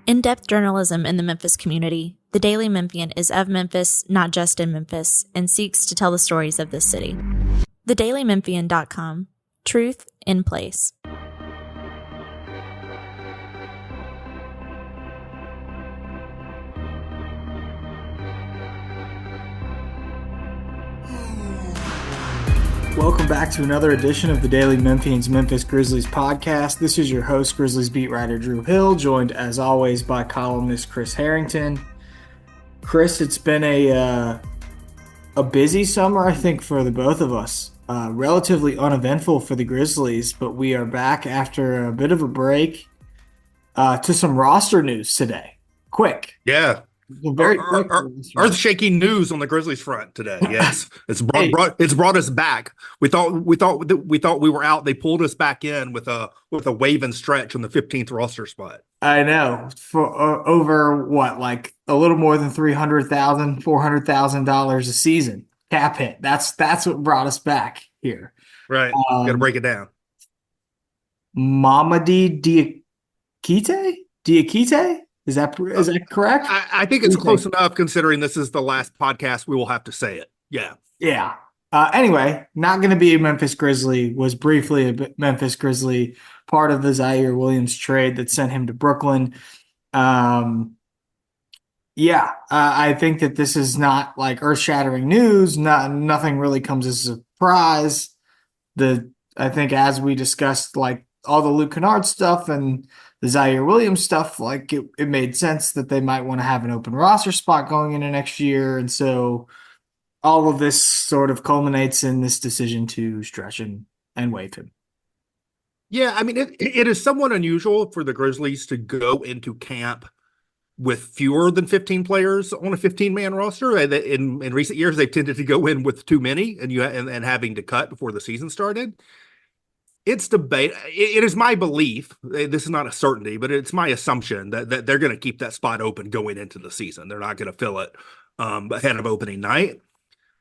In-depth journalism in the Memphis community, the Daily Memphian is of Memphis, not just in Memphis, and seeks to tell the stories of this city. TheDailyMemphian.com. Truth in place. Welcome back to another edition of the Daily Memphian's Memphis Grizzlies podcast. This is your host, Grizzlies beat writer Drew Hill, joined as always by columnist Chris Herrington. Chris, it's been a busy summer, I think, for the both of us. Relatively uneventful for the Grizzlies, but we are back after a bit of a break to some roster news today. Quick. Yeah. Very earth-shaking news on the Grizzlies front today. Yes, it's brought us back. We thought we were out. They pulled us back in with a wave and stretch on the 15th roster spot. I know, for over what, like a little more than $400,000 a season cap hit. That's what brought us back here. Right, got to break it down. Mamadi Diakite. Is that correct? I think it's close enough considering this is the last podcast we will have to say it. Yeah. Yeah. Anyway, not going to be a Memphis Grizzly, was briefly a Memphis Grizzly, part of the Zaire Williams trade that sent him to Brooklyn. I think that this is not like earth-shattering news. Nothing really comes as a surprise. I think as we discussed, like all the Luke Kennard stuff and the Zaire Williams stuff, like it made sense that they might want to have an open roster spot going into next year. And so all of this sort of culminates in this decision to stretch and waive him. Yeah, I mean, it is somewhat unusual for the Grizzlies to go into camp with fewer than 15 players on a 15-man roster. In recent years, they've tended to go in with too many and having to cut before the season started. It's debate. It is my belief, this is not a certainty, but it's my assumption that they're going to keep that spot open going into the season. They're not going to fill it ahead of opening night.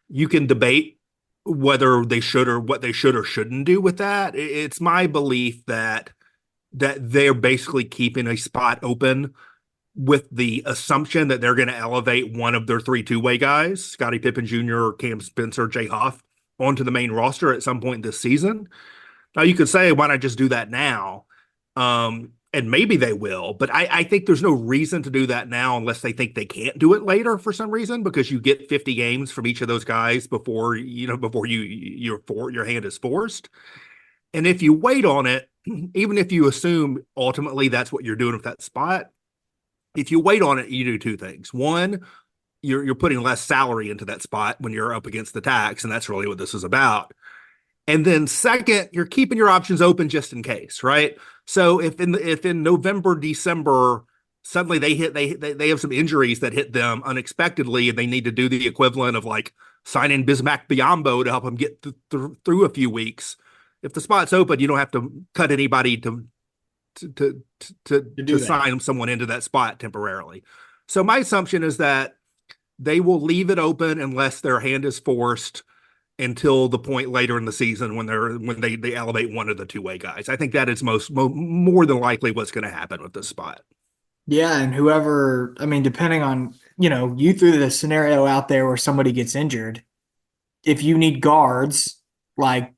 You can debate whether they should or what they should or shouldn't do with that. It's my belief that they're basically keeping a spot open with the assumption that they're going to elevate one of their three two-way guys, Scottie Pippen Jr., Cam Spencer, Jay Huff, onto the main roster at some point this season. Now, you could say, why not just do that now? And maybe they will, but I think there's no reason to do that now unless they think they can't do it later for some reason, because you get 50 games from each of those guys before your hand is forced. And if you wait on it, even if you assume ultimately that's what you're doing with that spot, if you wait on it, you do two things. One, you're putting less salary into that spot when you're up against the tax, and that's really what this is about. And then second, you're keeping your options open just in case, right? So if in November, December, suddenly they have some injuries that hit them unexpectedly, and they need to do the equivalent of like signing Bismack Biyombo to help them get through a few weeks. If the spot's open, you don't have to cut anybody to sign someone into that spot temporarily. So my assumption is that they will leave it open unless their hand is forced until the point later in the season when they elevate one of the two-way guys. I think that is more than likely what's going to happen with this spot. Yeah, and whoever, I mean, depending on, you threw the scenario out there where somebody gets injured. If you need guards, like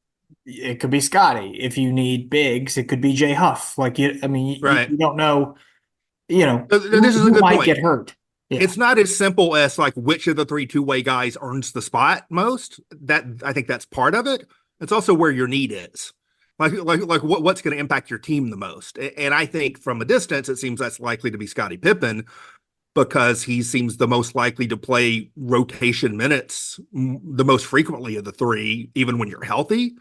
it could be Scotty. If you need bigs, it could be Jay Huff. Like you don't know, this is a good might point. Get hurt. Yeah. It's not as simple as like which of the three two-way guys earns the spot most. That I think that's part of it. It's also where your need is. Like what's going to impact your team the most. And I think from a distance, it seems that's likely to be Scottie Pippen because he seems the most likely to play rotation minutes the most frequently of the three, even when you're healthy.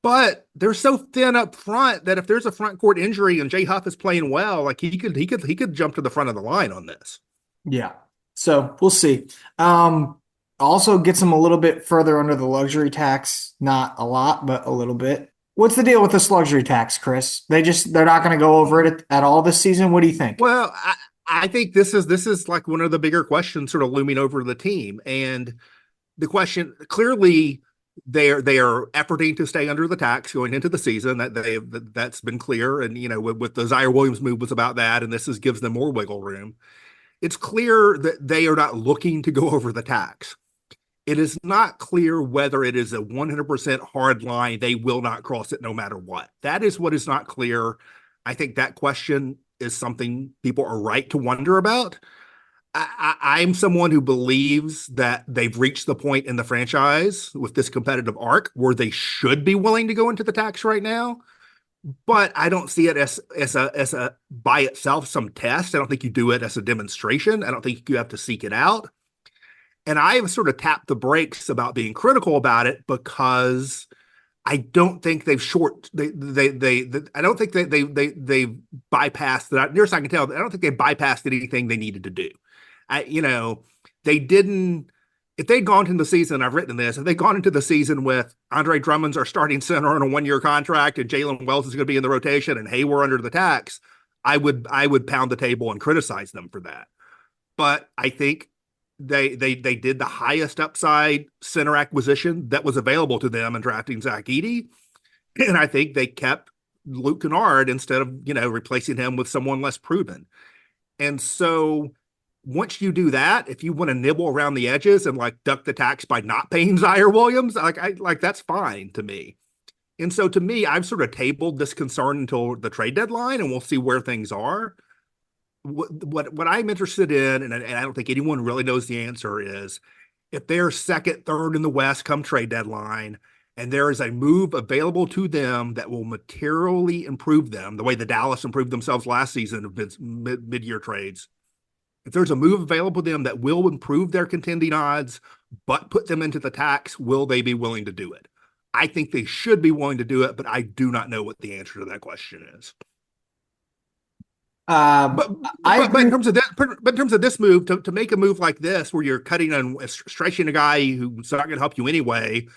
But they're so thin up front that if there's a front court injury and Jay Huff is playing well, like he could jump to the front of the line on this. Yeah. So we'll see. Also gets them a little bit further under the luxury tax. Not a lot, but a little bit. What's the deal with this luxury tax, Chris? They're not going to go over it at all this season. What do you think? Well, I think this is like one of the bigger questions sort of looming over the team. And the question, clearly They are efforting to stay under the tax going into the season. That's been clear. And with the Zaire Williams move was about that, and gives them more wiggle room. It's clear that they are not looking to go over the tax. It is not clear whether it is a 100% hard line. They will not cross it no matter what. That is what is not clear. I think that question is something people are right to wonder about. I'm someone who believes that they've reached the point in the franchise with this competitive arc where they should be willing to go into the tax right now. But I don't see it as a by itself some test. I don't think you do it as a demonstration. I don't think you have to seek it out. And I've sort of tapped the brakes about being critical about it because I don't think they've I don't think they bypassed that. Nearest I can tell, I don't think they bypassed anything they needed to do. They didn't. If they'd gone into the season, I've written this, if they'd gone into the season with Andre Drummond's our starting center on a 1-year contract and Jalen Wells is going to be in the rotation and hey, we're under the tax, I would pound the table and criticize them for that. But I think they did the highest upside center acquisition that was available to them in drafting Zach Edey. And I think they kept Luke Kennard instead of, replacing him with someone less proven. And so once you do that, if you want to nibble around the edges and duck the tax by not paying Zaire Williams, that's fine to me. And so to me, I've sort of tabled this concern until the trade deadline, and we'll see where things are. What I'm interested in, and I don't think anyone really knows the answer, is if they're second, third in the West come trade deadline, and there is a move available to them that will materially improve them, the way the Dallas improved themselves last season of mid-year trades. If there's a move available to them that will improve their contending odds, but put them into the tax, will they be willing to do it? I think they should be willing to do it, but I do not know what the answer to that question is. But in terms of this move, to make a move like this, where you're cutting and stretching a guy who's not going to help you anyway,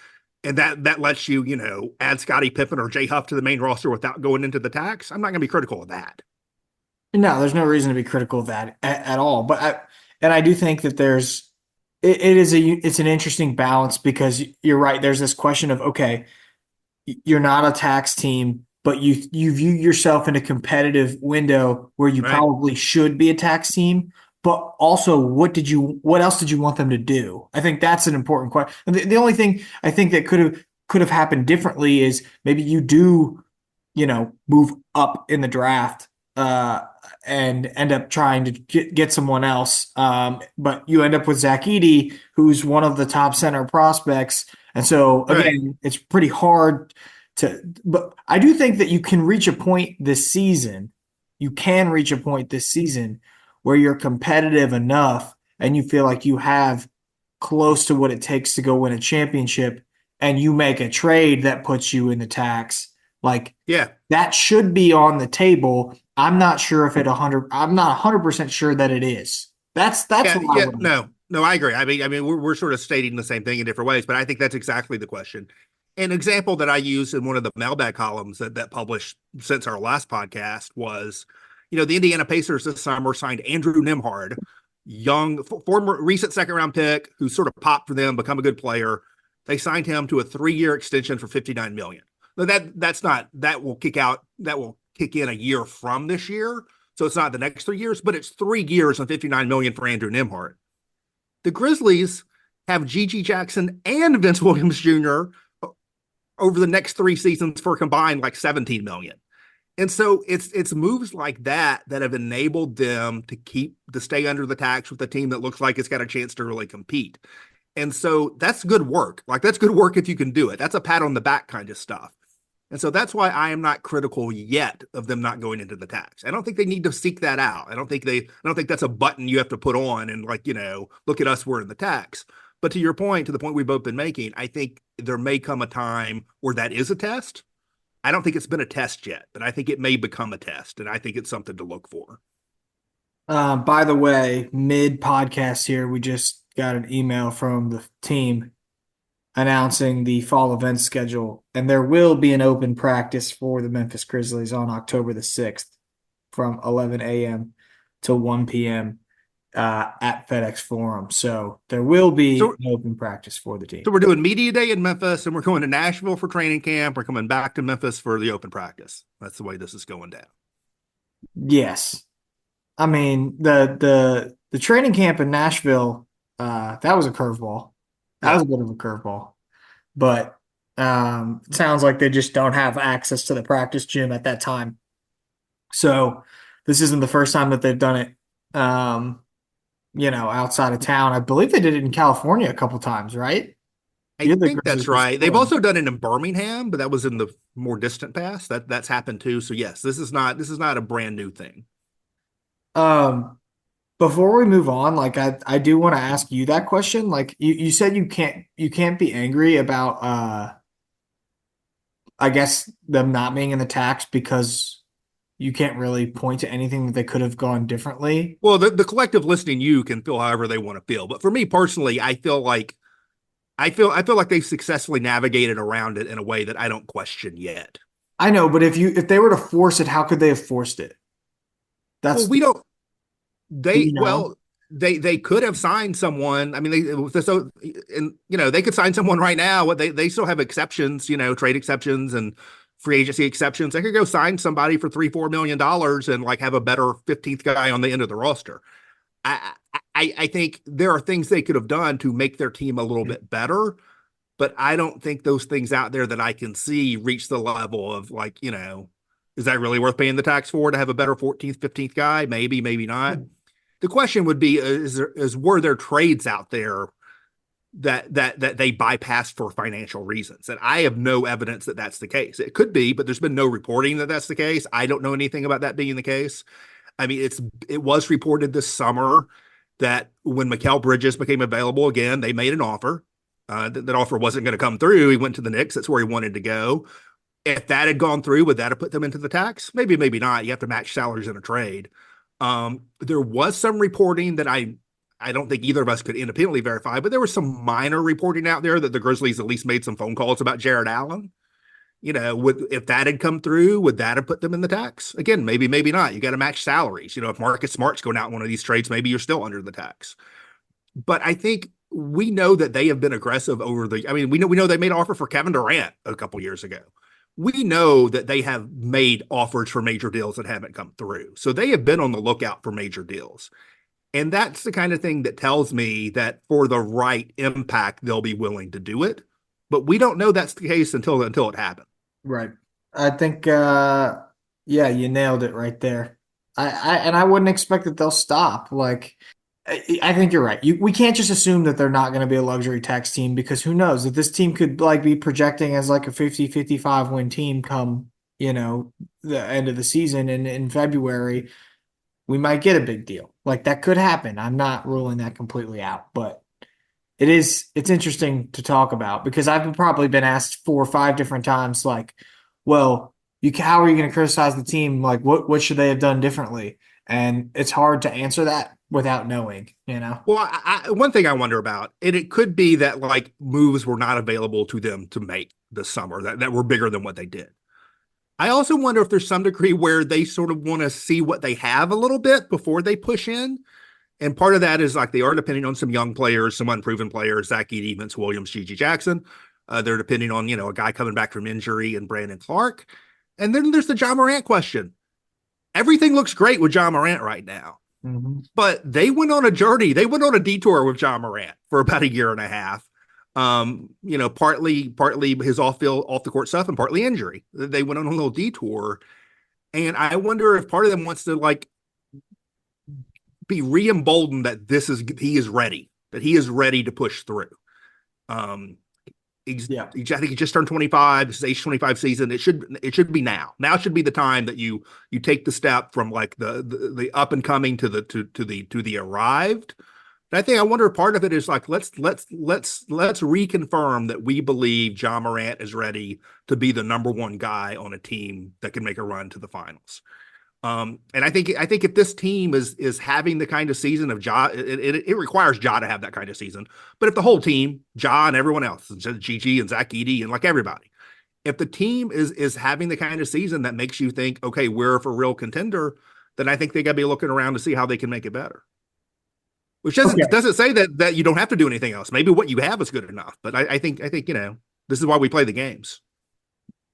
and that lets you, add Scottie Pippen or Jay Huff to the main roster without going into the tax, I'm not going to be critical of that. No, there's no reason to be critical of that at all. But I do think that it's an interesting balance because you're right. There's this question of, okay, you're not a tax team, but you view yourself in a competitive window where you probably should be a tax team. But also, what else did you want them to do? I think that's an important question. And the only thing I think that could have happened differently is maybe you do, move up in the draft and end up trying to get someone else. But you end up with Zach Edey, who's one of the top center prospects. And so, again, It's pretty hard but I do think that you can reach a point this season. You can reach a point this season where you're competitive enough and you feel like you have close to what it takes to go win a championship, and you make a trade that puts you in the tax. That should be on the table. I'm not sure if I'm not 100% sure that it is. That's No, I agree. I mean, we're sort of stating the same thing in different ways, but I think that's exactly the question. An example that I used in one of the mailbag columns that published since our last podcast was, the Indiana Pacers this summer signed Andrew Nembhard, young, former recent second-round pick who sort of popped for them, become a good player. They signed him to a 3-year extension for $59 million. Now that will kick in a year from this year, so it's not the next 3 years, but it's 3 years and $59 million for Andrew Nembhard. The Grizzlies have Gigi Jackson and Vince Williams Jr. over the next 3 seasons for combined $17 million. And so it's moves like that have enabled them to stay under the tax with a team that looks like it's got a chance to really compete. And so that's good work. That's good work if you can do it. That's a pat on the back kind of stuff. And so that's why I am not critical yet of them not going into the tax. I don't think they need to seek that out. I don't think that's a button you have to put on and look at us, we're in the tax. But to your point, to the point we've both been making, I think there may come a time where that is a test. I don't think it's been a test yet, but I think it may become a test, and I think it's something to look for. By the way, mid-podcast here, we just got an email from the team announcing the fall event schedule, and there will be an open practice for the Memphis Grizzlies on October the 6th from 11 a.m. to 1 p.m. at FedEx Forum. So there will be So, an open practice for the team. so we're doing media day in Memphis, and we're going to Nashville for training camp. We're coming back to Memphis for the open practice. That's the way this is going down. Yes. I mean, the training camp in Nashville, that was a curveball. That Yeah. was a bit of a curveball. But it sounds like they just don't have access to the practice gym at that time. So this isn't the first time that they've done it, outside of town. I believe they did it in California a couple times, right? I You're the think Grizzlies that's were right. They've scoring. also done it in Birmingham, but that was in the more distant past. That's happened too. So yes, this is not a brand new thing. Um, Before we move on, like I do want to ask you that question. Like you said you can't be angry about I guess them not being in the tax because you can't really point to anything that they could have gone differently. Well, the collective listening you can feel however they want to feel. But for me personally, I feel like they've successfully navigated around it in a way that I don't question yet. I know, but if they were to force it, how could they have forced it? Well, That's we don't do they you know? well they could have signed someone. I mean, they could sign someone right now. They still have exceptions, trade exceptions and free agency exceptions. They could go sign somebody for $3-4 million and like have a better 15th guy on the end of the roster. I think there are things they could have done to make their team a little bit better, but I don't think those things out there that I can see reach the level of like, is that really worth paying the tax for to have a better 14th, 15th guy? Maybe, maybe not. The question would be: were there trades out there that they bypassed for financial reasons? And I have no evidence that that's the case. It could be, but there's been no reporting that that's the case. I don't know anything about that being the case. I mean, it was reported this summer that when Mikal Bridges became available again, they made an offer. That offer wasn't going to come through. He went to the Knicks. That's where he wanted to go. If that had gone through, would that have put them into the tax? Maybe, maybe not. You have to match salaries in a trade. There was some reporting that I don't think either of us could independently verify, but there was some minor reporting out there that the Grizzlies at least made some phone calls about Jared Allen. If that had come through, would that have put them in the tax? Again, maybe, maybe not. You got to match salaries. If Marcus Smart's going out in one of these trades, maybe you're still under the tax. But I think we know that they have been aggressive we know they made an offer for Kevin Durant a couple years ago. We know that they have made offers for major deals that haven't come through. So they have been on the lookout for major deals. And that's the kind of thing that tells me that for the right impact, they'll be willing to do it. But we don't know that's the case until it happens. Right. I think yeah, you nailed it right there. I wouldn't expect that they'll stop. Like I think you're right. We can't just assume that they're not going to be a luxury tax team because who knows that this team could like be projecting as like a 50-55 win team come, the end of the season and in February we might get a big deal. Like that could happen. I'm not ruling that completely out, but it's interesting to talk about because I've probably been asked 4 or 5 different times like, well, how are you going to criticize the team? Like what should they have done differently? And it's hard to answer that without knowing. Well, one thing I wonder about, and it could be that like moves were not available to them to make this summer that were bigger than what they did. I also wonder if there's some degree where they sort of want to see what they have a little bit before they push in. And part of that is like they are depending on some young players, some unproven players, Zach Edey, Vince Williams, Gigi Jackson. They're depending on, a guy coming back from injury and Brandon Clark. And then there's the Ja Morant question. Everything looks great with Ja Morant right now. Mm-hmm. But they went on a journey. They went on a detour with Ja Morant for about a year and a half. Partly his off the court stuff and partly injury. They went on a little detour. And I wonder if part of them wants to like be re-emboldened that he is ready, that he is ready to push through. I think he just turned 25. This is age 25 season. It should be now. Now should be the time that you take the step from like the up and coming to the arrived. And I wonder if part of it is like let's reconfirm that we believe Ja Morant is ready to be the number one guy on a team that can make a run to the finals. And I think if this team is having the kind of season of Ja, it requires Ja to have that kind of season. But if the whole team, Ja and everyone else, Gigi and Zach Edey and like everybody, if the team is having the kind of season that makes you think, okay, we're a for real contender, then I think they got to be looking around to see how they can make it better. Which Okay. doesn't say that you don't have to do anything else. Maybe what you have is good enough. But I think this is why we play the games.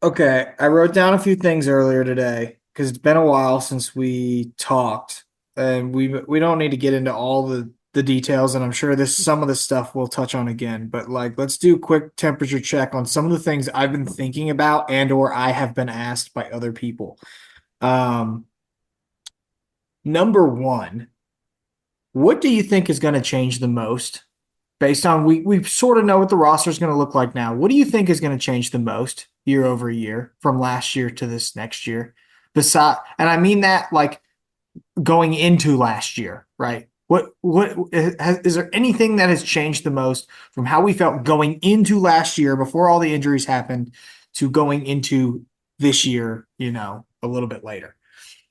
Okay. I wrote down a few things earlier today because it's been a while since we talked, and we don't need to get into all the details, and I'm sure this some of the stuff we'll touch on again. But like, let's do a quick temperature check on some of the things I've been thinking about and or I have been asked by other people. Um, Number one, what do you think is going to change the most based on we sort of know what the roster is going to look like now? What do you think is going to change the most year over year from last year to this next year? And I mean that like going into last year, right? Is there anything that has changed the most from how we felt going into last year before all the injuries happened to going into this year, a little bit later?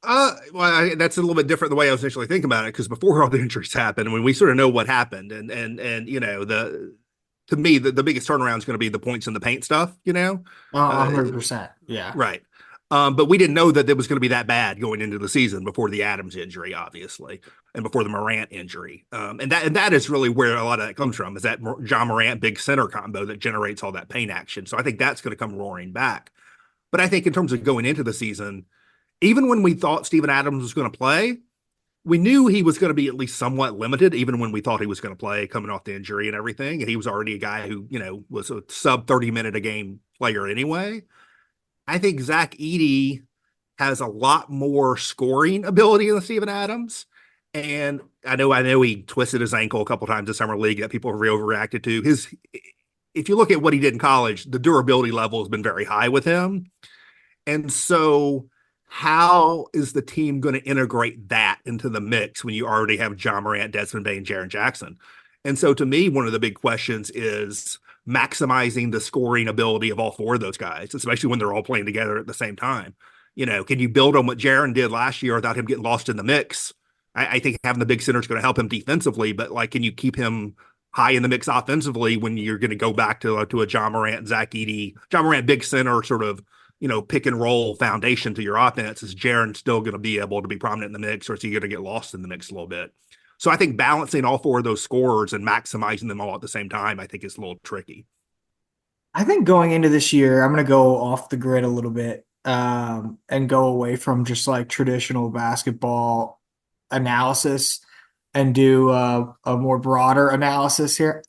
That's a little bit different the way I was initially thinking about it, because before all the injuries happened, when we sort of know what happened, and to me the biggest turnaround is going to be the points in the paint stuff, 100%. Yeah. right. But we didn't know that it was going to be that bad going into the season before the Adams injury, obviously, and before the Morant injury. And that is really where a lot of that comes from, is that John Morant big center combo that generates all that paint action. So I think that's going to come roaring back. But I think in terms of going into the season, even when we thought Steven Adams was going to play, we knew he was going to be at least somewhat limited, even when we thought he was going to play coming off the injury and everything. And he was already a guy who, was a sub 30-minute a game player anyway. I think Zach Edey has a lot more scoring ability than Steven Adams. And I know he twisted his ankle a couple times in summer league that people have overreacted to. If you look at what he did in college, the durability level has been very high with him. And so how is the team going to integrate that into the mix when you already have John Morant, Desmond Bane, Jaren Jackson? And so to me, one of the big questions is maximizing the scoring ability of all four of those guys, especially when they're all playing together at the same time. Can you build on what Jaren did last year without him getting lost in the mix? I think having the big center is going to help him defensively, but like, can you keep him high in the mix offensively when you're going to go back to a John Morant, Zach Edey, John Morant, big center sort of, pick and roll foundation to your offense? Is Jaren still going to be able to be prominent in the mix, or is he going to get lost in the mix a little bit? So I think balancing all four of those scorers and maximizing them all at the same time, I think is a little tricky. I think going into this year, I'm going to go off the grid a little bit, and go away from just like traditional basketball analysis and do a more broader analysis here.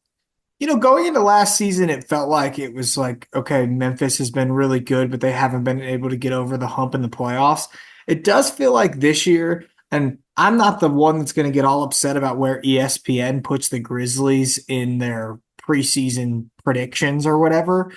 Going into last season, it felt like it was like, okay, Memphis has been really good, but they haven't been able to get over the hump in the playoffs. It does feel like this year, and I'm not the one that's going to get all upset about where ESPN puts the Grizzlies in their preseason predictions or whatever.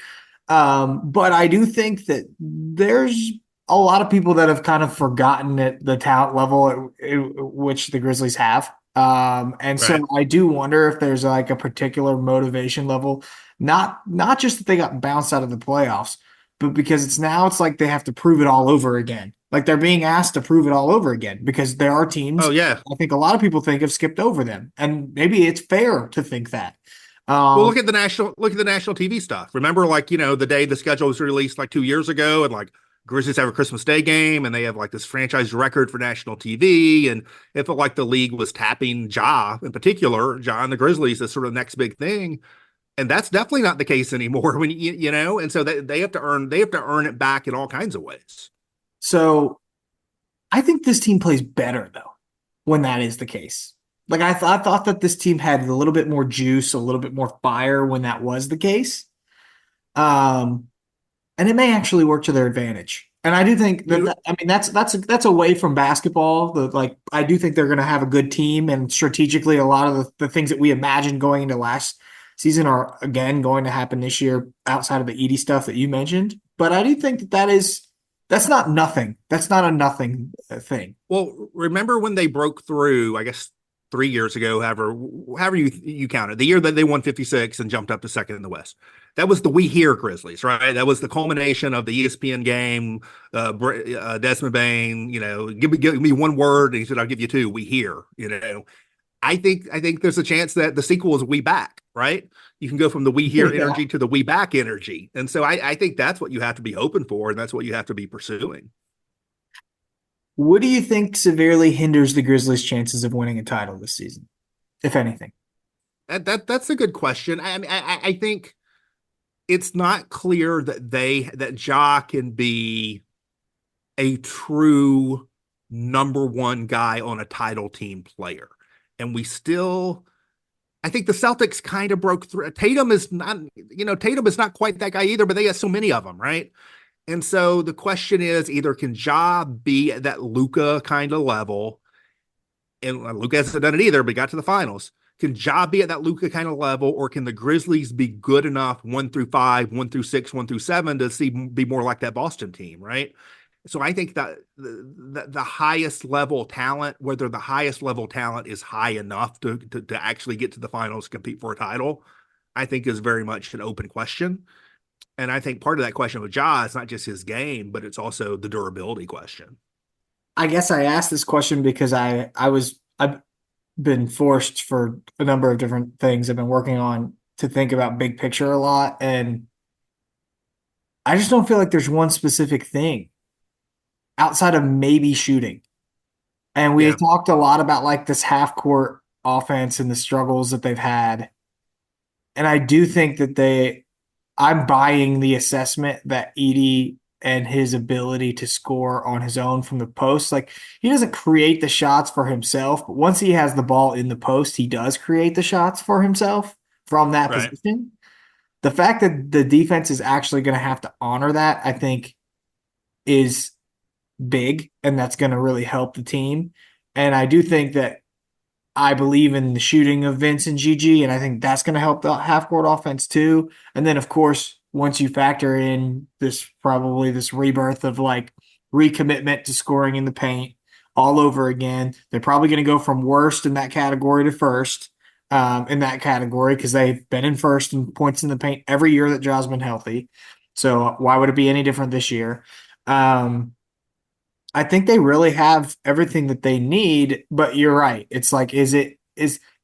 But I do think that there's a lot of people that have kind of forgotten the talent level at which the Grizzlies have. And so Right. I do wonder if there's like a particular motivation level, not just that they got bounced out of the playoffs, but because it's like they have to prove it all over again. Like they're being asked to prove it all over again because there are teams, Oh yeah. I think a lot of people think, have skipped over them. And maybe it's fair to think that. Well, Um, look at the national TV stuff. Remember, like, the day the schedule was released like 2 years ago, and like Grizzlies have a Christmas Day game, and they have like this franchise record for national TV, and it felt like the league was tapping Ja in particular, Ja and the Grizzlies, as sort of the next big thing. And that's definitely not the case anymore. When and so they have to earn it back in all kinds of ways. so I think this team plays better though when that is the case. Like I thought that this team had a little bit more juice, a little bit more fire when that was the case. Um, and it may actually work to their advantage. And I do think You, I mean that's away from basketball. Like I do think they're going to have a good team, and strategically a lot of the things that we imagined going into last season are again going to happen this year outside of the Edie stuff that you mentioned. But I do think that's not nothing. That's not a nothing thing. well, remember when they broke through, I guess 3 years ago, however you count it, the year that they won 56 and jumped up to second in the West. That was the We Hear Grizzlies, right? That was the culmination of the ESPN game. Desmond Bane, give me one word, and he said, "I'll give you two." We hear, I think there's a chance that the sequel is We Back, right? You can go from the We Hear Yeah. energy to the We Back energy, and so I think that's what you have to be open for, and that's what you have to be pursuing. What do you think severely hinders the Grizzlies' chances of winning a title this season? if anything? That's a good question. I mean, I think it's not clear that Ja can be a true number one guy on a title team player. And I think the Celtics kind of broke through. Tatum is not quite that guy either, but they got so many of them, right? And so the question is either can Ja be at that Luka kind of level? And Luka hasn't done it either, but got to the finals. Can Ja be at that Luka kind of level, or can the Grizzlies be good enough 1-5, 1-6, 1-7 to be more like that Boston team, right? So I think that the highest level talent, whether the highest level talent is high enough to actually get to the finals, compete for a title, I think is very much an open question. And I think part of that question with Ja is not just his game, but it's also the durability question. I guess I asked this question because I've been forced for a number of different things I've been working on to think about big picture a lot, and I just don't feel like there's one specific thing outside of maybe shooting. And we Yeah, talked a lot about like this half court offense and the struggles that they've had. And I do think that I'm buying the assessment that Edie and his ability to score on his own from the post. Like he doesn't create the shots for himself, but once he has the ball in the post, he does create the shots for himself from that right. position. The fact that the defense is actually going to have to honor that, I think, is big, and that's going to really help the team. And I do think that I believe in the shooting of Vince and Gigi, and I think that's going to help the half court offense too. And then, of course, once you factor in this rebirth of like recommitment to scoring in the paint all over again, they're probably going to go from worst in that category to first in that category because they've been in first in points in the paint every year that Ja's been healthy. So why would it be any different this year? I think they really have everything that they need, but you're right. It's like, is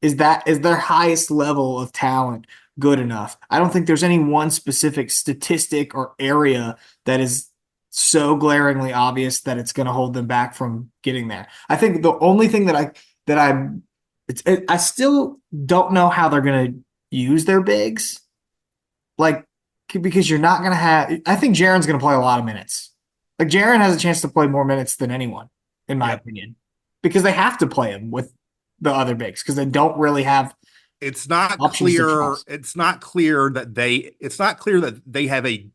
their highest level of talent good enough? I don't think there's any one specific statistic or area that is so glaringly obvious that it's going to hold them back from getting there. I think the only thing I still don't know how they're going to use their bigs, like because you're not going to have. I think Jaren's going to play a lot of minutes. Like Jaren has a chance to play more minutes than anyone, in my opinion, because they have to play him with the other bigs because they don't really have. It's not options to clear. trust. It's not clear that they have a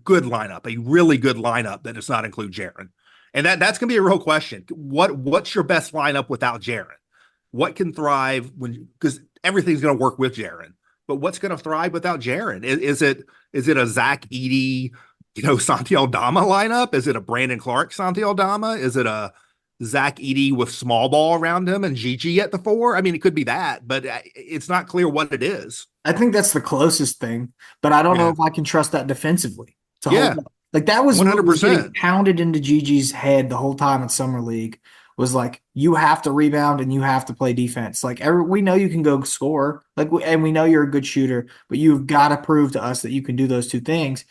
good lineup, a really good lineup that does not include Jaren. And that's going to be a real question. What's your best lineup without Jaren? What can thrive because everything's going to work with Jaren, but what's going to thrive without Jaren? Is it a Zach Edey, Santi Aldama lineup? Is it a Brandon Clark, Santi Aldama? Is it a Zach Edey with small ball around him and Gigi at the 4? I mean, it could be that, but it's not clear what it is. I think that's the closest thing, but I don't know Yeah. if I can trust that defensively to Yeah. hold up. Like that was what was getting 100%. pounded into Gigi's head the whole time in summer league was like you have to rebound and you have to play defense. Like we know you can go score, and we know you're a good shooter, but you've got to prove to us that you can do those two things.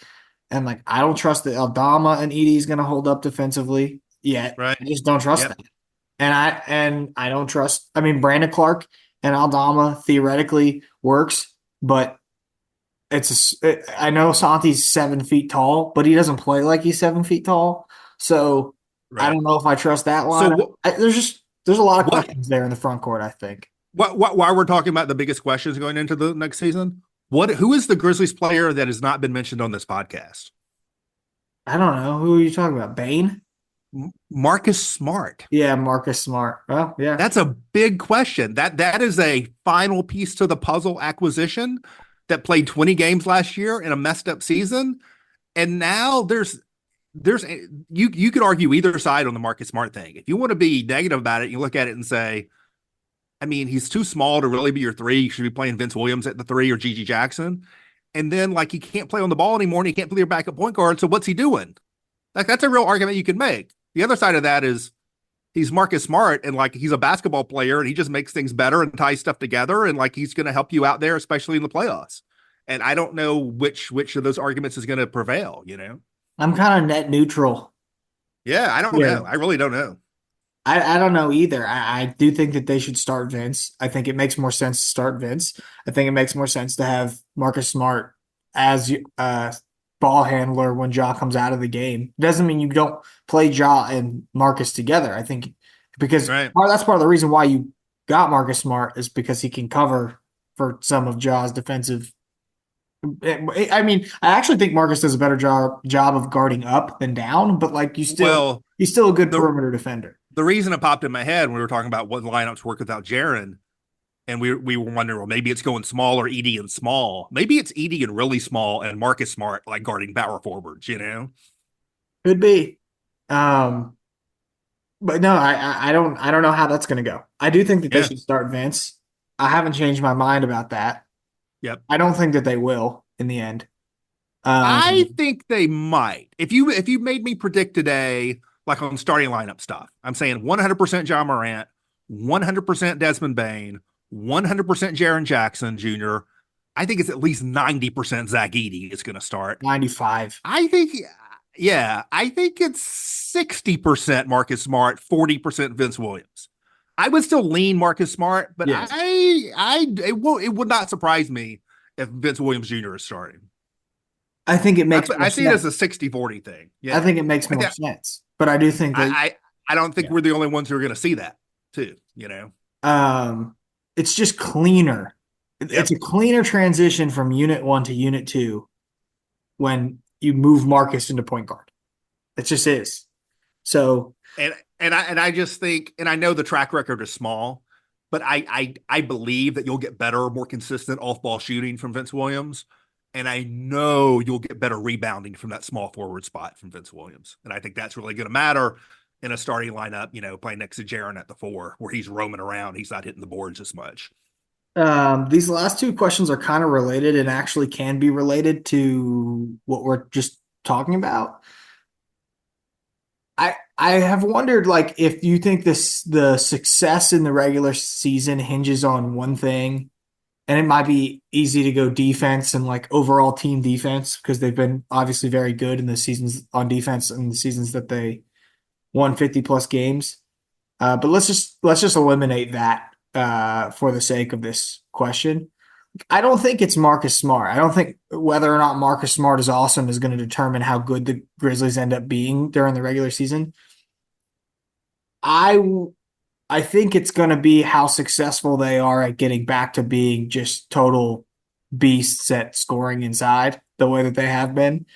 And like I don't trust that Aldama and Edie is going to hold up defensively yet. Right. I just don't trust Yep. that. And I don't trust. I mean, Brandon Clark and Aldama theoretically works, but I know Santi's 7 feet tall, but he doesn't play like he's 7 feet tall. So I Right. don't know if I trust that line. So There's a lot of what, questions there in the front court, I think. why we're talking about the biggest questions going into the next season? Who is the Grizzlies player that has not been mentioned on this podcast? I don't know. Who are you talking about? Bane? Marcus Smart. Yeah, Marcus Smart. Well, yeah. That's a big question. That is a final piece to the puzzle acquisition that played 20 games last year in a messed up season. And now you could argue either side on the Marcus Smart thing. If you want to be negative about it, you look at it and say, I mean, he's too small to really be your 3. You should be playing Vince Williams at the 3 or Gigi Jackson. And then like he can't play on the ball anymore and he can't play your backup point guard. So what's he doing? Like that's a real argument you can make. The other side of that is he's Marcus Smart and like he's a basketball player and he just makes things better and ties stuff together and like he's going to help you out there, especially in the playoffs. And I don't know which of those arguments is going to prevail, I'm kind of net neutral. Yeah, I don't know. I really don't know. I don't know either. I do think that they should start Vince. I think it makes more sense to start Vince. I think it makes more sense to have Marcus Smart as ball handler when Ja comes out of the game. Doesn't mean you don't play Ja and Marcus together. I think because Right. that's part of the reason why you got Marcus Smart is because he can cover for some of Ja's defensive. I mean, I actually think Marcus does a better job of guarding up than down, but like Well, he's still a good the perimeter defender. the reason it popped in my head when we were talking about what lineups work without Jaron, and we were wondering, well, maybe it's going small or Edie and small. Maybe it's Edie and really small and Marcus Smart like guarding power forwards, you know? Could be. Um, but no, I don't know how that's going to go. I do think that they Yeah. should start Vince. I haven't changed my mind about that. Yep. I don't think that they will in the end. I Um, think they might. If you made me predict today, like on starting lineup stuff, I'm saying 100% John Morant, 100% Desmond Bain, 100% Jaron Jackson Jr. I think it's at least 90% Zach Edey is going to start. 95. I think, yeah, I think it's 60% Marcus Smart, 40% Vince Williams. I would still lean Marcus Smart, but Yes. it would not surprise me if Vince Williams Jr. is starting. I think it makes more I see it as sense. a 60-40 thing. I Yeah. think it makes more sense. But I do think that I, I don't think yeah. we're the only ones who are going to see that too, you know? It's just cleaner. It's Yep. a cleaner transition from unit 1 to unit 2 when you move Marcus into point guard. It just is. So And I just think, and I know the track record is small, but I believe that you'll get better, more consistent off ball shooting from Vince Williams. And I know you'll get better rebounding from that small forward spot from Vince Williams. And I think that's really going to matter in a starting lineup, playing next to Jaron at the 4, where he's roaming around. He's not hitting the boards as much. these last two questions are kind of related and actually can be related to what we're just talking about. I have wondered like if you think the success in the regular season hinges on one thing, and it might be easy to go defense and like overall team defense because they've been obviously very good in the seasons on defense in the seasons that they won 50 plus games. But let's just eliminate that for the sake of this question. I don't think it's Marcus Smart. I don't think whether or not Marcus Smart is awesome is going to determine how good the Grizzlies end up being during the regular season. I I think it's going to be how successful they are at getting back to being just total beasts at scoring inside the way that they have been.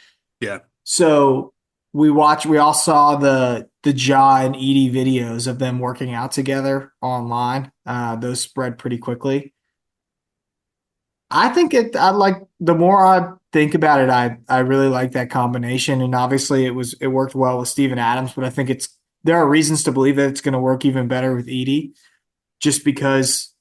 Yeah. So we all saw the Ja and Edie videos of them working out together online. Those spread pretty quickly. I like the more I think about it, I really like that combination. And obviously it worked well with Steven Adams, but I think there are reasons to believe that it's going to work even better with Edie, just because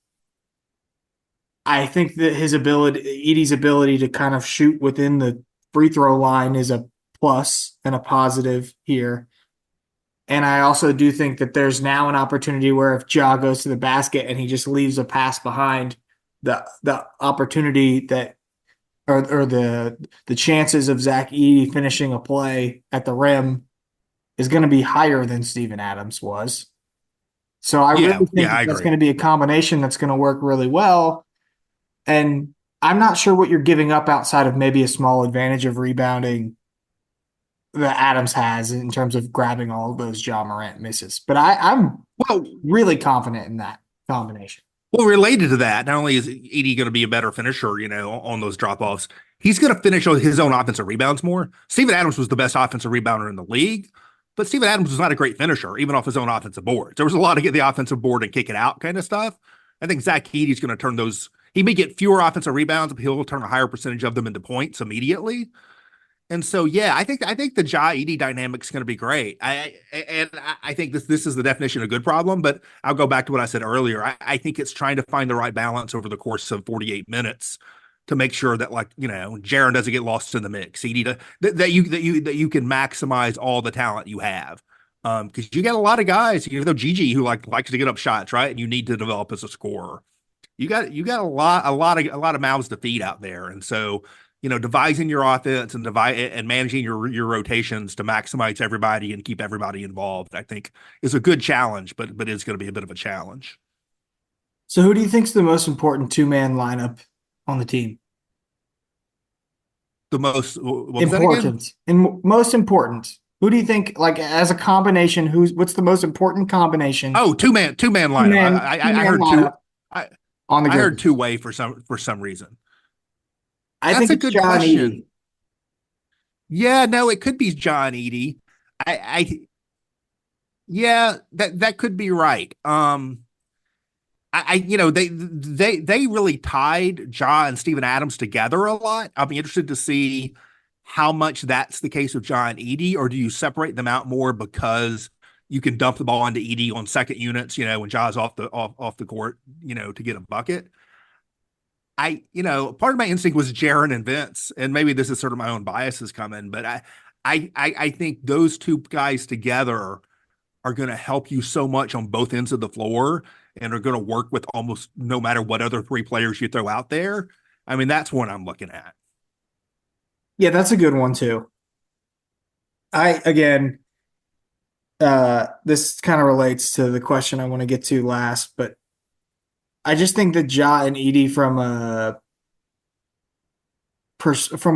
I think that Edie's ability to kind of shoot within the free throw line is a plus and a positive here. And I also do think that there's now an opportunity where if Ja goes to the basket and he just leaves a pass behind, the opportunity that or the chances of Zach Edey finishing a play at the rim is going to be higher than Steven Adams was. So I Yeah. really think Yeah. that I that's agree. going to be a combination that's going to work really well. And I'm not sure what you're giving up outside of maybe a small advantage of rebounding that Adams has in terms of grabbing all of those Ja Morant misses. But I'm Well, really confident in that combination. Well, related to that, not only is Edie going to be a better finisher, on those drop offs, he's going to finish on his own offensive rebounds more. Steven Adams was the best offensive rebounder in the league, but Steven Adams was not a great finisher, even off his own offensive boards. There was a lot of get the offensive board and kick it out kind of stuff. I think Zach Edey's going to turn those. He may get fewer offensive rebounds, but he'll turn a higher percentage of them into points immediately. And so, yeah, I think the Ja Edey dynamic is going to be great. I think this is the definition of good problem. But I'll go back to what I said earlier. I think it's trying to find the right balance over the course of 48 minutes to make sure that Jaron doesn't get lost in the mix. That you can maximize all the talent you have. Because you got a lot of guys, Gigi who likes to get up shots, right? And you need to develop as a scorer. You got a lot of mouths to feed out there, and so devising your offense and managing your rotations to maximize everybody and keep everybody involved, I think is a good challenge, but it's going to be a bit of a challenge. So who do you think's the most important two-man lineup on the team? The most, what was important and most important. Who do you think, like, as a combination? What's the most important combination? Oh, two-man lineup. I heard lineup on the I heard Grizzlies. two-way for some reason. I That's think a it's good John question. Edey. Yeah, no, it could be John Edey. Yeah, that could be right. They really tied Ja and Steven Adams together a lot. I'll be interested to see how much that's the case with John Edey, or do you separate them out more because you can dump the ball into Edey on second units, when Ja's off the court, to get a bucket. Part of my instinct was Jaren and Vince, and maybe this is sort of my own biases coming, but I think those two guys together are going to help you so much on both ends of the floor and are going to work with almost no matter what other three players you throw out there. I mean, that's what I'm looking at. Yeah, that's a good one too. This kind of relates to the question I want to get to last, but I just think that Ja and Edey from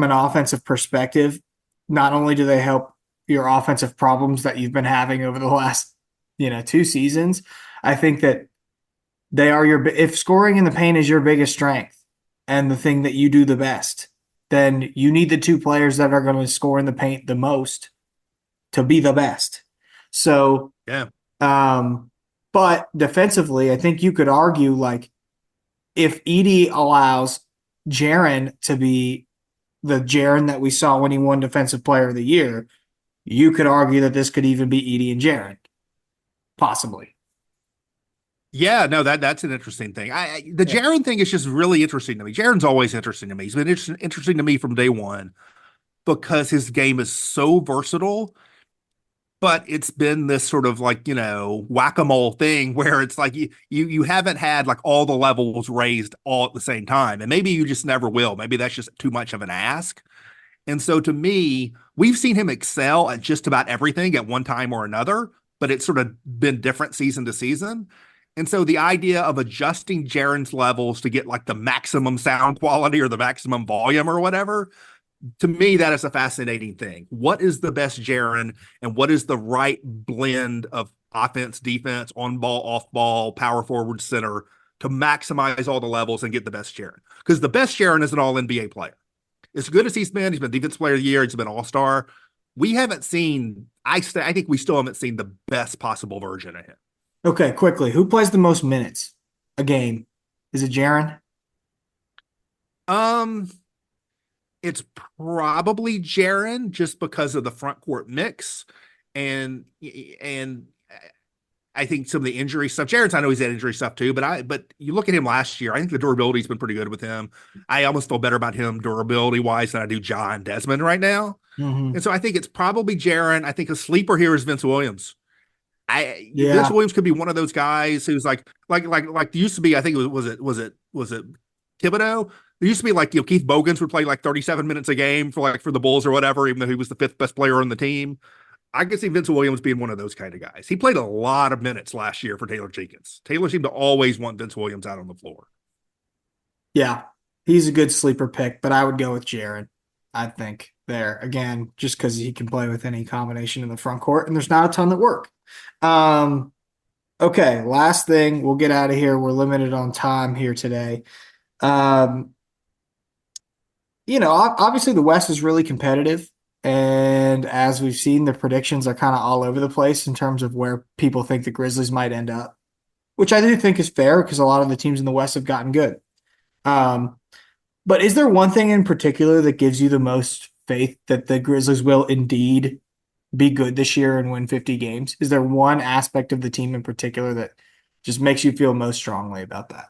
an offensive perspective, not only do they help your offensive problems that you've been having over the last, 2 seasons, I think that they are if scoring in the paint is your biggest strength and the thing that you do the best, then you need the two players that are going to score in the paint the most to be the best. So, yeah. But defensively, I think you could argue, like, if Edey allows Jaren to be the Jaren that we saw when he won Defensive Player of the Year, you could argue that this could even be Edey and Jaren, possibly. Yeah, no, that's an interesting thing. Jaren thing is just really interesting to me. Jaren's always interesting to me. He's been interesting to me from day one because his game is so versatile. But it's been this sort of like, whack-a-mole thing where it's like you haven't had like all the levels raised all at the same time. And maybe you just never will. Maybe that's just too much of an ask. And so to me, we've seen him excel at just about everything at one time or another, but it's sort of been different season to season. And so the idea of adjusting Jaren's levels to get like the maximum sound quality or the maximum volume or whatever, to me, that is a fascinating thing. What is the best Jaren and what is the right blend of offense, defense, on ball, off ball, power forward, center to maximize all the levels and get the best Jaren? Because the best Jaren is an all NBA player. As good as he's been defensive player of the year, he's been all-star. We haven't seen, I think we still haven't seen the best possible version of him. Okay, quickly. Who plays the most minutes a game? Is it Jaren? It's probably Jaren just because of the front court mix. And I think some of the injury stuff. Jaren's, I know he's had injury stuff too, but you look at him last year, I think the durability's been pretty good with him. I almost feel better about him durability-wise than I do Ja and Desmond right now. Mm-hmm. And so I think it's probably Jaren. I think a sleeper here is Vince Williams. Vince Williams could be one of those guys who's like used to be. I think it was it Thibodeau. There used to be like Keith Bogans would play like 37 minutes a game for the Bulls or whatever, even though he was the 5th best player on the team. I could see Vince Williams being one of those kind of guys. He played a lot of minutes last year for Taylor Jenkins. Taylor seemed to always want Vince Williams out on the floor. Yeah, he's a good sleeper pick, but I would go with Jaren, I think, there. Again, just because he can play with any combination in the front court, and there's not a ton that work. Okay, last thing. We'll get out of here. We're limited on time here today. Obviously the West is really competitive. And as we've seen, the predictions are kind of all over the place in terms of where people think the Grizzlies might end up, which I do think is fair because a lot of the teams in the West have gotten good. But is there one thing in particular that gives you the most faith that the Grizzlies will indeed be good this year and win 50 games? Is there one aspect of the team in particular that just makes you feel most strongly about that?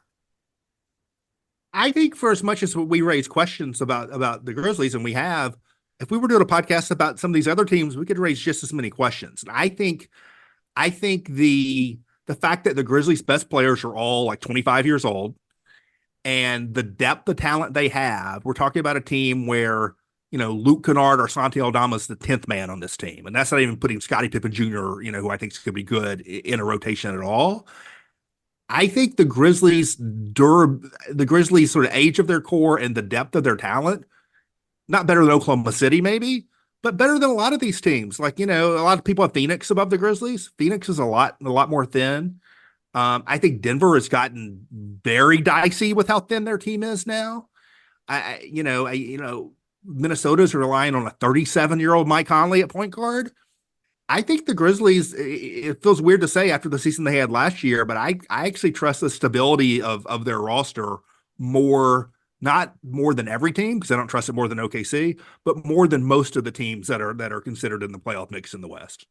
I think for as much as we raise questions about the Grizzlies, and we have, if we were doing a podcast about some of these other teams, we could raise just as many questions. And I think the fact that the Grizzlies' best players are all like 25 years old, and the depth of talent they have. We're talking about a team where, Luke Kennard or Santi Aldama is the 10th man on this team. And that's not even putting Scottie Pippen Jr., who I think is going to be good in a rotation at all. I think the Grizzlies sort of age of their core and the depth of their talent, not better than Oklahoma City maybe, but better than a lot of these teams. Like, a lot of people have Phoenix above the Grizzlies. Phoenix is a lot more thin. I think Denver has gotten very dicey with how thin their team is now. Minnesota's relying on a 37-year-old Mike Conley at point guard. I think the Grizzlies, it feels weird to say after the season they had last year, but I actually trust the stability of their roster not more than every team, because I don't trust it more than OKC, but more than most of the teams that are considered in the playoff mix in the West.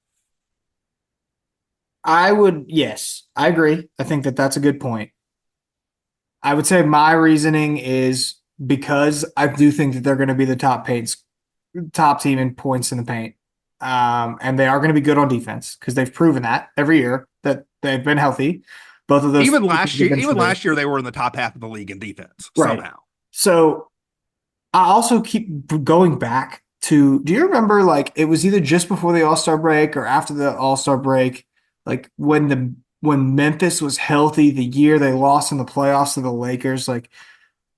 Yes, I agree. I think that's a good point. I would say my reasoning is because I do think that they're going to be the top team in points in the paint. And they are going to be good on defense because they've proven that every year that they've been healthy. Both of those. Even last year, they were in the top half of the league in defense somehow. So I also keep going back to, do you remember, like, it was either just before the All-Star break or after the All-Star break, like when Memphis was healthy, the year they lost in the playoffs to the Lakers, like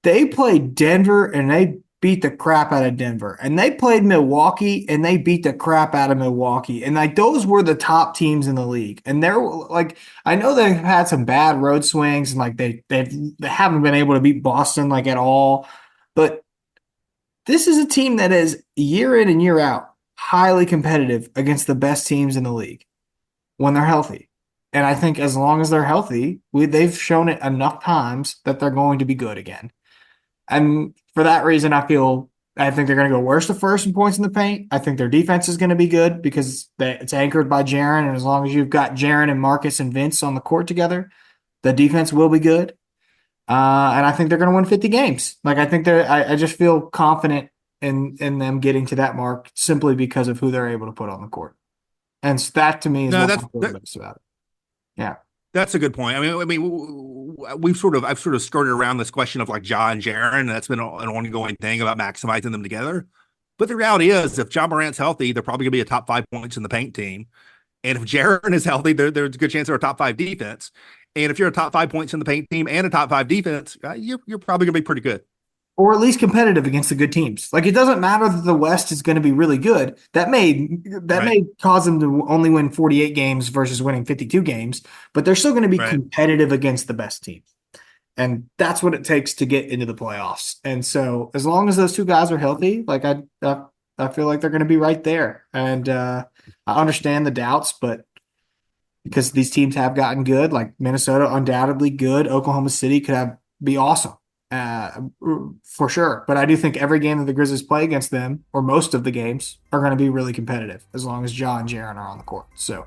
they played Denver and they beat the crap out of Denver. And they played Milwaukee and they beat the crap out of Milwaukee. And like those were the top teams in the league. And they're like, I know they've had some bad road swings and like they haven't been able to beat Boston like at all. But this is a team that is year in and year out highly competitive against the best teams in the league when they're healthy. And I think as long as they're healthy, they've shown it enough times that they're going to be good again. And for that reason, I think they're going to go worst to first in points in the paint. I think their defense is going to be good because it's anchored by Jaren. And as long as you've got Jaren and Marcus and Vince on the court together, the defense will be good. And I think they're going to win 50 games. Like I just feel confident in them getting to that mark simply because of who they're able to put on the court. And that to me is what I'm best about it. Yeah. That's a good point. I mean, I've sort of skirted around this question of like Ja and Jaren, and that's been an ongoing thing about maximizing them together. But the reality is, if Ja Morant's healthy, they're probably going to be a top 5 points in the paint team. And if Jaren is healthy, there's a good chance they're a top 5 defense. And if you're a top 5 points in the paint team and a top 5 defense, you're probably going to be pretty good. Or at least competitive against the good teams. Like it doesn't matter that the West is going to be really good. That may cause them to only win 48 games versus winning 52 games, but they're still going to be competitive against the best team. And that's what it takes to get into the playoffs. And so as long as those two guys are healthy, like I feel like they're going to be right there. And I understand the doubts, but because these teams have gotten good, like Minnesota undoubtedly good, Oklahoma City could be awesome. For sure. But I do think every game that the Grizzlies play against them, or most of the games, are going to be really competitive as long as Ja and Jaren are on the court. So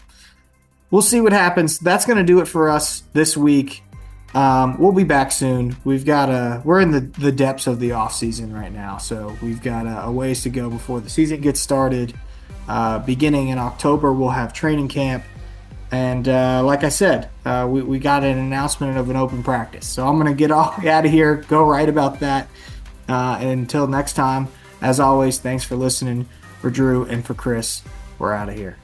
we'll see what happens. That's going to do it for us this week. We'll be back soon. We're in the depths of the offseason right now, so we've got a ways to go before the season gets started. Beginning in October, we'll have training camp. And like I said, we got an announcement of an open practice. So I'm going to get all out of here, go right about that. And until next time, as always, thanks for listening. For Drew and for Chris, we're out of here.